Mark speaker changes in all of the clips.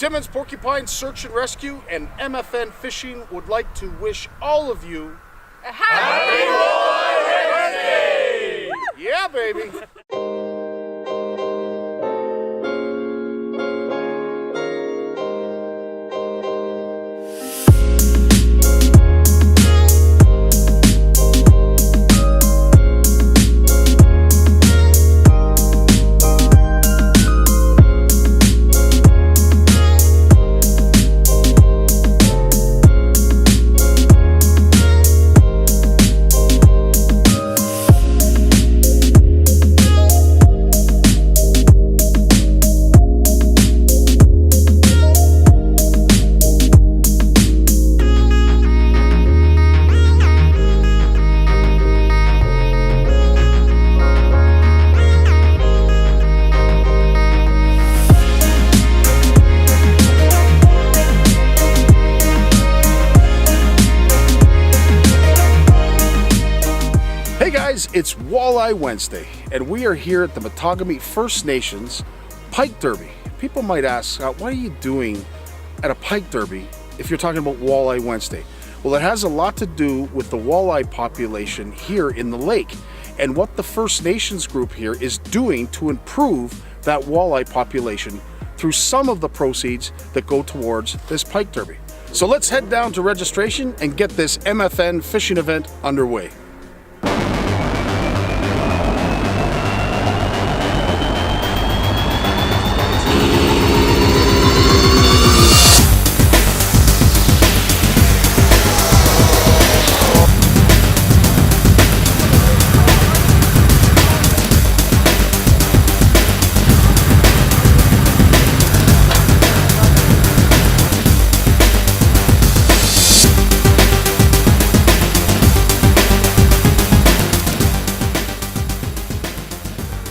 Speaker 1: Timmins Porcupine Search and Rescue and MFN Fishing would like to wish all of you
Speaker 2: a happy Walleye Wednesday!
Speaker 1: Yeah, baby! Hey guys, it's Walleye Wednesday, and we are here at the Mattagami First Nations Pike Derby. People might ask, what are you doing at a Pike Derby if you're talking about Walleye Wednesday? Well, it has a lot to do with the walleye population here in the lake and what the First Nations group here is doing to improve that walleye population through some of the proceeds that go towards this Pike Derby. So let's head down to registration and get this MFN fishing event underway.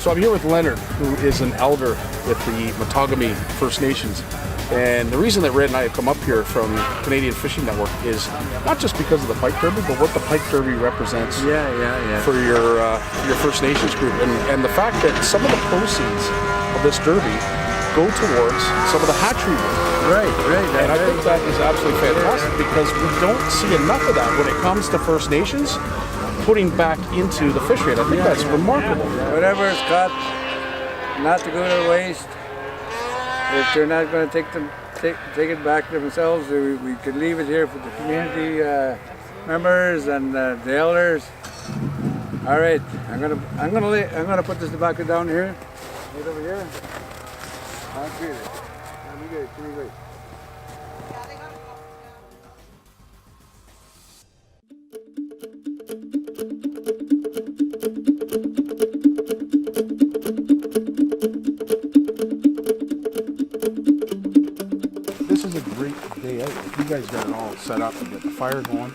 Speaker 1: So I'm here with Leonard, who is an elder with the Mattagami First Nations. And the reason that Red and I have come up here from Canadian Fishing Network is not just because of the Pike Derby, but what the Pike Derby represents for your First Nations group. And the fact that some of the proceeds of this derby go towards some of the hatchery work.
Speaker 3: Right.
Speaker 1: And I think that is absolutely fantastic because we don't see enough of that when it comes to First Nations putting back into the fishery. And I think that's remarkable.
Speaker 3: Whatever's caught, not to go to waste. If they're not going to take it back themselves, we could leave it here for the community members and the elders. All right, I'm gonna put this tobacco down here, right over here. I'll treat it. Pretty good.
Speaker 1: This is a great day out. You guys got it all set up and get the fire going.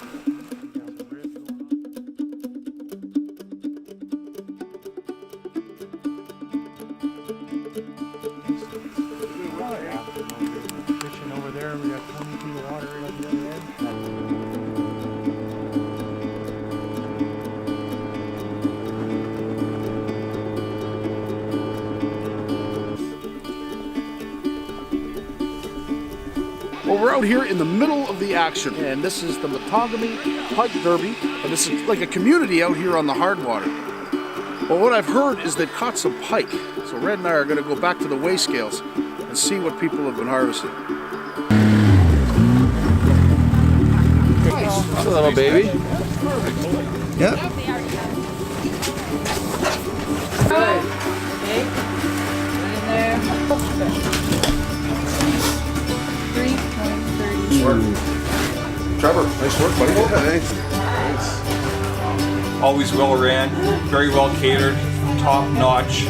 Speaker 1: Fishing over there, we got 20 feet of water right on the other end. Well, we're out here in the middle of the action, and this is the Mattagami Pike Derby, and this is like a community out here on the hard water. Well, what I've heard is they've caught some pike, so Red and I are going to go back to the weigh scales and see what people have been harvesting.
Speaker 4: Nice. That's a little baby.
Speaker 1: Yeah. Trevor, nice work, buddy.
Speaker 4: Nice. Always well ran, very well catered, top-notch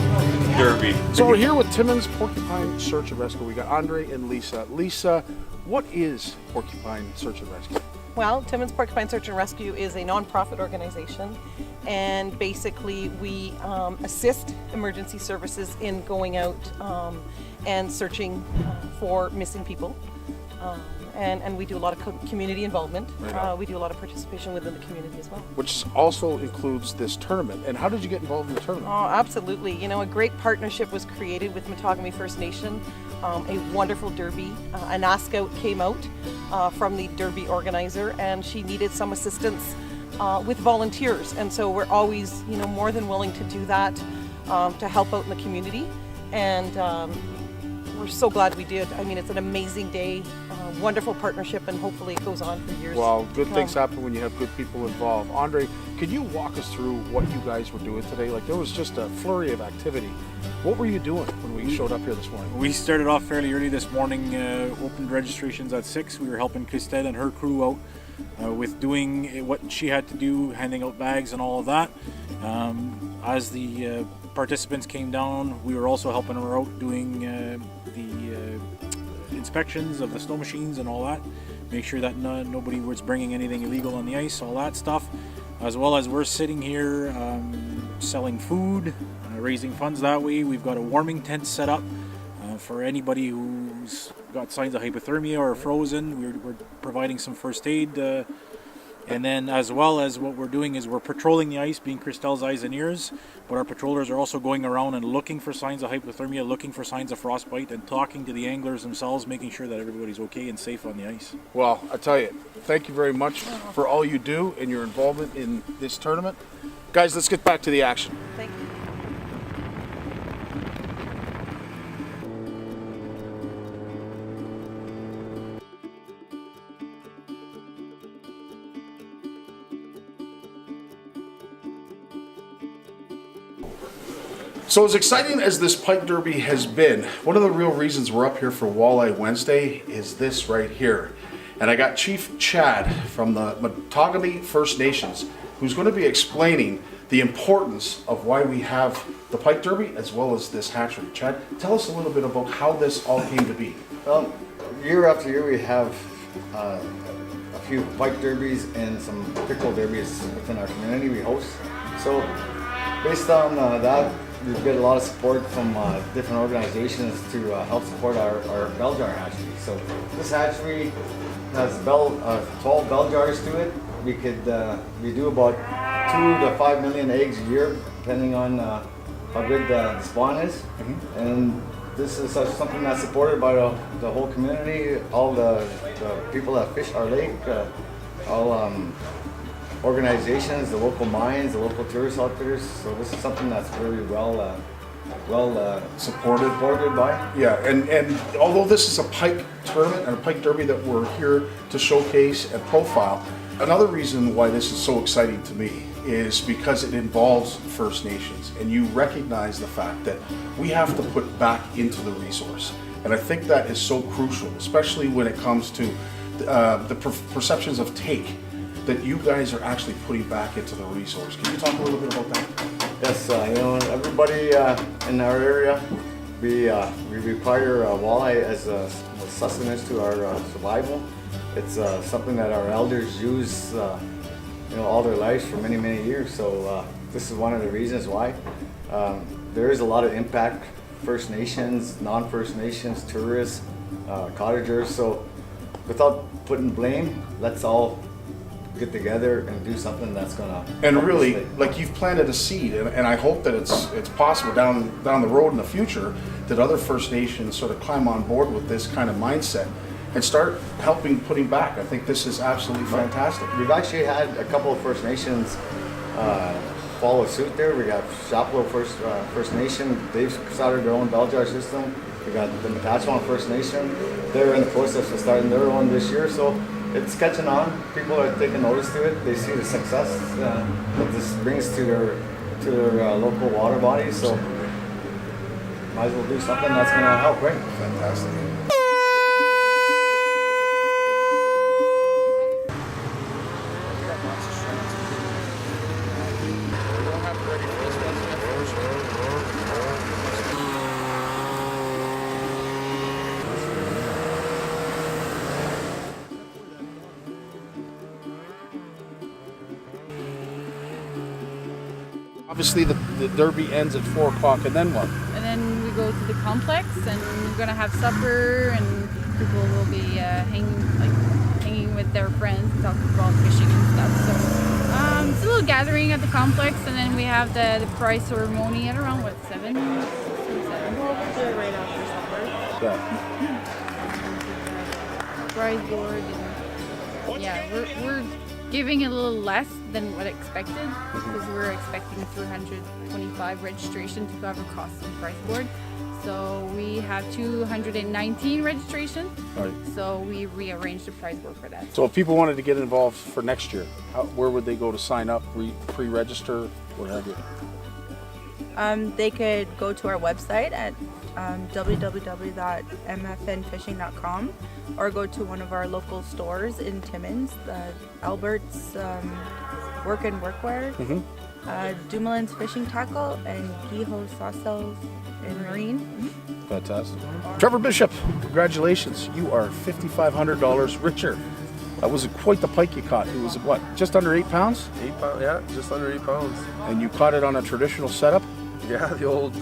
Speaker 4: derby.
Speaker 1: So we're here with Timmins Porcupine Search and Rescue. We got Andre and Lisa. Lisa, what is Porcupine Search and Rescue?
Speaker 5: Well, Timmins Porcupine Search and Rescue is a non-profit organization, and basically we assist emergency services in going out and searching for missing people. And we do a lot of community involvement. We do a lot of participation within the community as well.
Speaker 1: Which also includes this tournament. And how did you get involved in the tournament?
Speaker 5: Oh, absolutely. You know, a great partnership was created with Mattagami First Nation a wonderful derby. An Ask Out came out from the derby organizer, and she needed some assistance with volunteers, and so we're always, more than willing to do that to help out in the community, and we're so glad we did. I mean, it's an amazing day, wonderful partnership, and hopefully it goes on for years.
Speaker 1: Well, good things happen when you have good people involved. Andre, could you walk us through what you guys were doing today? Like, there was just a flurry of activity. What were you doing when we showed up here this morning?
Speaker 2: We started off fairly early this morning, opened registrations at 6. We were helping Christelle and her crew out with doing what she had to do, handing out bags and all of that. As the participants came down, we were also helping her out doing the inspections of the snow machines and all that. Make sure that nobody was bringing anything illegal on the ice, all that stuff. As well as we're sitting here selling food, raising funds that way. We've got a warming tent set up for anybody who's got signs of hypothermia or frozen. We're providing some first aid. And then as well as what we're doing is we're patrolling the ice, being Christelle's eyes and ears, but our patrollers are also going around and looking for signs of hypothermia, looking for signs of frostbite, and talking to the anglers themselves, making sure that everybody's okay and safe on the ice.
Speaker 1: Well, I tell you, thank you very much for all you do and your involvement in this tournament. Guys, let's get back to the action.
Speaker 5: Thank you.
Speaker 1: So as exciting as this Pike Derby has been, one of the real reasons we're up here for Walleye Wednesday is this right here. And I got Chief Chad from the Mattagami First Nations, who's going to be explaining the importance of why we have the Pike Derby as well as this hatchery. Chad, tell us a little bit about how this all came to be.
Speaker 6: Well, year after year we have a few Pike Derbies and some pickle derbies within our community we host. So based on that, we get a lot of support from different organizations to help support our bell jar hatchery. So this hatchery has 12 bell jars to it. We do about 2 to 5 million eggs a year, depending on how good the spawn is. Mm-hmm. And this is something that's supported by the whole community, all the people that fish our lake, all organizations, the local mines, the local tourist outfitters. So this is something that's really well supported by.
Speaker 1: Yeah, and although this is a Pike tournament and a Pike Derby that we're here to showcase and profile, another reason why this is so exciting to me is because it involves First Nations, and you recognize the fact that we have to put back into the resource. And I think that is so crucial, especially when it comes to the perceptions of take that you guys are actually putting back into the resource. Can you talk a little bit about that?
Speaker 6: Yes, everybody in our area, we require walleye as a sustenance to our survival. It's something that our elders use, all their lives for many, many years. So this is one of the reasons why. There is a lot of impact, First Nations, non-First Nations, tourists, cottagers. So without putting blame, let's all get together and do something that's gonna.
Speaker 1: And really, like, you've planted a seed, and I hope that it's possible down the road in the future that other First Nations sort of climb on board with this kind of mindset and start helping putting back. I think this is absolutely fantastic.
Speaker 6: We've actually had a couple of First Nations follow suit there. We got Shapelo First Nation. They've started their own bell jar system. We got the Mattagami First Nation. They're in the process of starting their own this year. So it's catching on. People are taking notice to it. They see the success that this brings to their local water bodies. So might as well do something that's going to help, right?
Speaker 1: Fantastic. Obviously, the derby ends at 4 o'clock, and then what?
Speaker 7: And then we go to the complex, and we're gonna have supper, and people will be hanging with their friends, talking about fishing and stuff. So it's a little gathering at the complex, and then we have the prize ceremony at around 7.
Speaker 8: We'll do it right after supper.
Speaker 1: Yeah.
Speaker 7: Prize board, and yeah, we're giving a little less than what expected because we're expecting 325 registration to cover costs and prize board. So we have 219 registrations.
Speaker 1: Right.
Speaker 7: So we rearranged the prize board for that.
Speaker 1: So if people wanted to get involved for next year, where would they go to sign up, pre-register, what have you?
Speaker 8: They could go to our website at www.mfnfishing.com or go to one of our local stores in Timmins, Albert's Work and Workwear, Dumoulin's Fishing Tackle, and Giho Sawcells and Marine.
Speaker 1: Fantastic. Trevor Bishop, congratulations. You are $5,500 richer. That was quite the pike you caught. It was what, just under 8 pounds?
Speaker 9: 8 pounds, yeah, just under 8 pounds.
Speaker 1: And you caught it on a traditional setup?
Speaker 9: Yeah, the old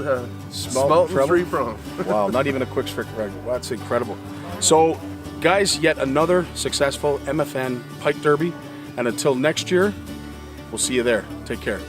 Speaker 1: Smelt
Speaker 9: and 3-prong.
Speaker 1: Wow, not even a quick stick rag. That's incredible. So, guys, yet another successful MFN Pike Derby. And until next year, we'll see you there. Take care.